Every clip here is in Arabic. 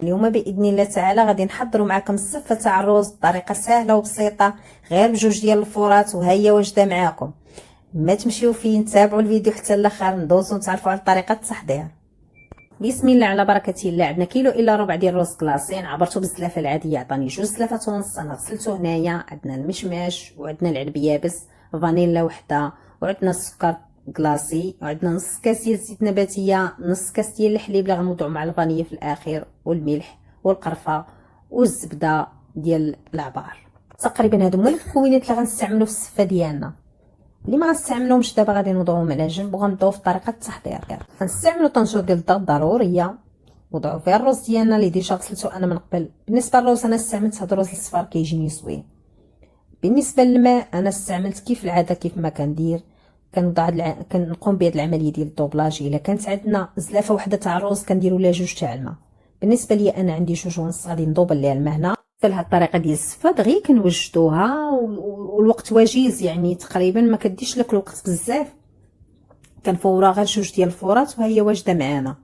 اليوم باذن الله تعالى غادي نحضروا معكم الصفه تاع الرز بطريقه سهله وبسيطه، غير بجوج ديال الفرات وها هي واجده معاكم. ما تمشيو فين، تابعوا الفيديو حتى الاخر ندوزو نتعرفوا على طريقه التحضير. بسم الله على بركه الله. عندنا كيلو الا ربع ديال الرز كلاصين، عبرته بالزلافه العاديه عطاني 2 زلافات ونص، انا غسلته هنايا. عندنا المشماش وعندنا العنب يابس، فانيلا وحده، وعندنا السكر كلاصي، وعندنا نص كاس ديال الزيت نباتيه، نص كاس ديال الحليب اللي غنوضعوا مع الفانيلا في الاخير، والملح والقرفه والزبده ديال العبار. تقريبا هادو هما المكونات اللي غنستعملوا في الصفه ديالنا. اللي ما غنستعملوهمش دابا غادي نوضعوهم على جنب وغنبداو في طريقه التحضير. غنستعملوا طنجور ديال الضغط ضروريه، وضعوا فيها الرز ديالنا اللي ديجا غسلته انا من قبل. بالنسبه للرز انا استعملت هاد الرز الصفار كيجيني زوين. بالنسبه للماء انا استعملت كيف العاده كيف ما كندير، كنقوم بهاد العمليه ديال الدوبلاج. الا كانت عندنا زلافه وحده تاع الرز كنديروا لها 2 تاع الماء. بالنسبه لي انا عندي 2 ونص غادي ندوب ليها الماء هنا. بهاد الطريقه ديال الصفه دغيا كنوجدوها والوقت وجيز، يعني تقريبا ما كديش لك الوقت بزاف. كنفورها غير 2 ديال الفرات وهي واجده معانا.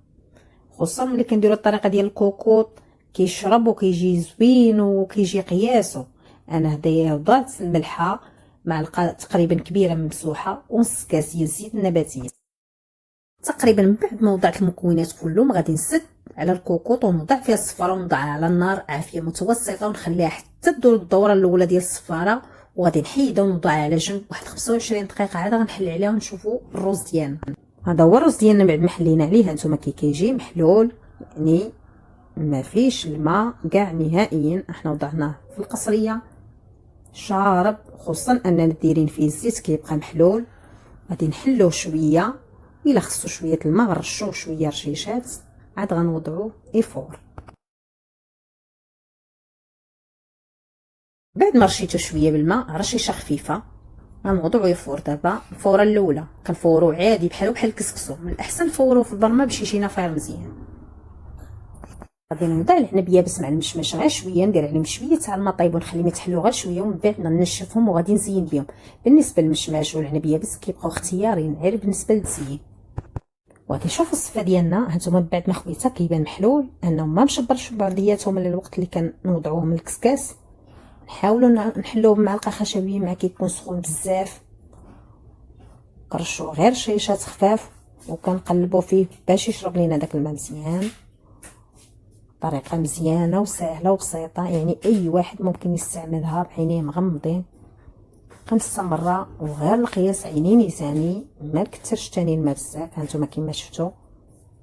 خصوصا ملي كنديروا الطريقه ديال الكوكوط كيشرب وكيجي زوين وكيجي قياسو. انا هدايا وضعت الملحه معلقه تقريبا كبيره ممسوحه ونص كاس ديال الزيت النباتي. تقريبا من بعد ما وضعت المكونات كلهم غادي نسد على الكوكوط ونوضع فيها الصفاره ونوضعها على النار عافيه متوسطه ونخليها حتى تدور الدوره الاولى ديال الصفاره، وغادي نحيدها ونوضعها على جنب واحد 25 دقيقه عاد غنحل عليها ونشوفوا الرز ديالنا. هذا هو الرز ديالنا بعد ما حلينا عليه. هانتوما كيجي محلول، يعني ما فيش الماء كاع نهائيا. احنا وضعناه في القصريه شارب، خصوصا اننا دايرين فيه الزيت كيبقى محلول. غادي نحلوه شويه، الا خصو شويه الماء غنرشوه شويه رشيشات عاد غنوضعوه يفور. بعد ما رشيته شويه بالماء رشيشه خفيفه غنوضعوه يفور. دابا الفوره الاولى كنفورو عادي بحال الكسكسو، من الاحسن نفوروه في البرمه باش يجينا فاير مزيان. غادي نوضع العنب يابس مع المشماش غير شويه، ندير عليهم شويه تاع الماء طيب ونخليهم يتحلوا غير شويه، ومن بعد ننشفهم وغادي نزين بهم. بالنسبه للمشماش والعنب يابس كيبقاو اختياريين غير بالنسبه للتزيين. وغادي نشوفوا الصفه ديالنا هانتوما بعد ما خويتها كيبان محلول انهم ما مشبرش بعضياتهم الوقت اللي كنوضعوهم الكسكاس. نحاولوا نحلوه بمعلقه خشبيه مع كيكون سخون بزاف. كنرشوا غير شيشات خفاف وكنقلبوا فيه باش يشرب لينا داك الماء مزيان. طريقه مزيانه وسهله وبسيطه، يعني اي واحد ممكن يستعملها بعينيه مغمضين 5 مرات، وغير القياس عيني ميزاني، ما نكثرش تاني الماء بزاف. هانتوما كما شفتوا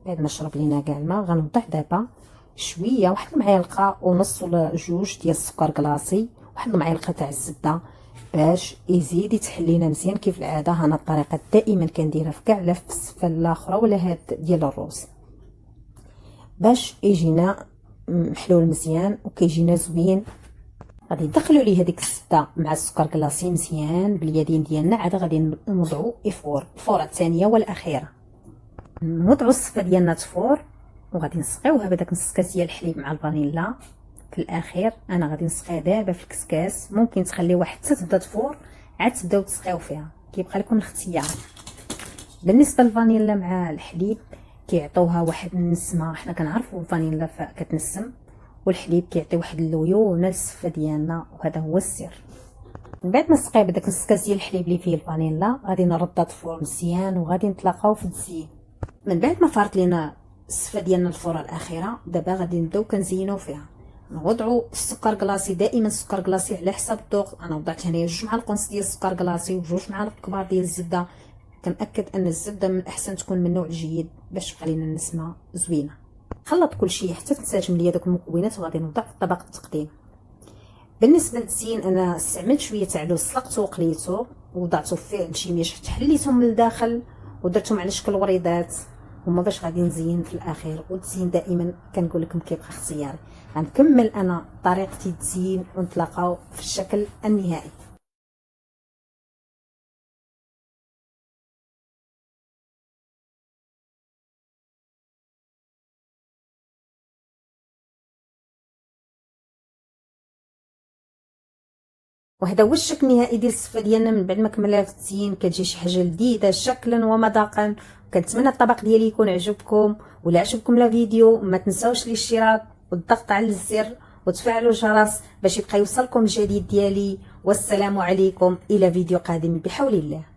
بعد ما شرب لينا كاع الماء غنوضع دابا شويه واحد المعلقه ونص ولا 2 ديال السكر كلاصي، واحد المعلقه تاع الزبده باش يزيد يتحل لينا مزيان. كيف العاده انا الطريقه دائما كنديرها في كاع لا في الصفه الاخرى ولا هاد ديال الرز باش يجينا محلول مزيان وكيجينا زوين. غادي ندخلوا ليه هذيك الزبده مع السكر كلاصي مزيان باليدين ديالنا، عاد غادي نوضعوا يفور الفوره الثانيه والاخيره. نوضعوا الصفه ديالنا تفور وغادي نسقيوها بداك نص كاس ديال الحليب مع الفانيلا في الاخير. انا غادي نسقيها دابا في الكسكاس، ممكن تخليوها حتى تبدا تفور عاد تبداو تسقيو فيها، كيبقى لكم الاختيار. بالنسبه للفانيلا مع الحليب كيعطيوها واحد النسمه، حنا كنعرفوا الفانيلا كتنسم والحليب كيعطي واحد الليونه للصفه ديالنا، وهذا هو السر. من بعد ما سقيت بداك نص كاس ديال الحليب اللي فيه الفانيلا غادي نردها تفور مزيان وغادي نتلاقاو في التزيين. من بعد ما فارت لينا الصفه ديالنا الفوره الاخيره دابا غادي نبداو كنزينوا فيها. نوضعوا السكر كلاصي، دائما السكر كلاصي على حساب الذوق. انا وضعت هنايا 2 معالق ونص ديال السكر كلاصي و2 معالق كبار ديال الزبده. كنأكد ان الزبده من الاحسن تكون من النوع الجيد باش تبقى لينا النسمه زوينه. خلط كل شيء حتى تنسجم ليا دوك المكونات وغادي نوضع في طبق التقديم. بالنسبه للتزيين انا استعملت شويه تاع لوز سلقته وقليته ووضعته فيه المشميش حتى حليتهم من الداخل ودرتهم على شكل وريضات، هما باش غادي نزين في الاخير. والتزيين دائما كنقول لكم كيبقى اختياري. غنكمل انا طريقتي التزيين ونتلاقاو في الشكل النهائي. وهذا هو الشكل النهائي ديال الصفه ديالنا من بعد ما كملنا في التزيين. كتجي شي حاجه لذيذه شكلا ومذاقا. كنتمنى الطبق ديالي يكون عجبكم، ولا عجبكم لا فيديو ما تنساوش الاشتراك والضغط على الزر وتفعلوا الجرس باش يبقى يوصلكم الجديد ديالي. والسلام عليكم الى فيديو قادم بحول الله.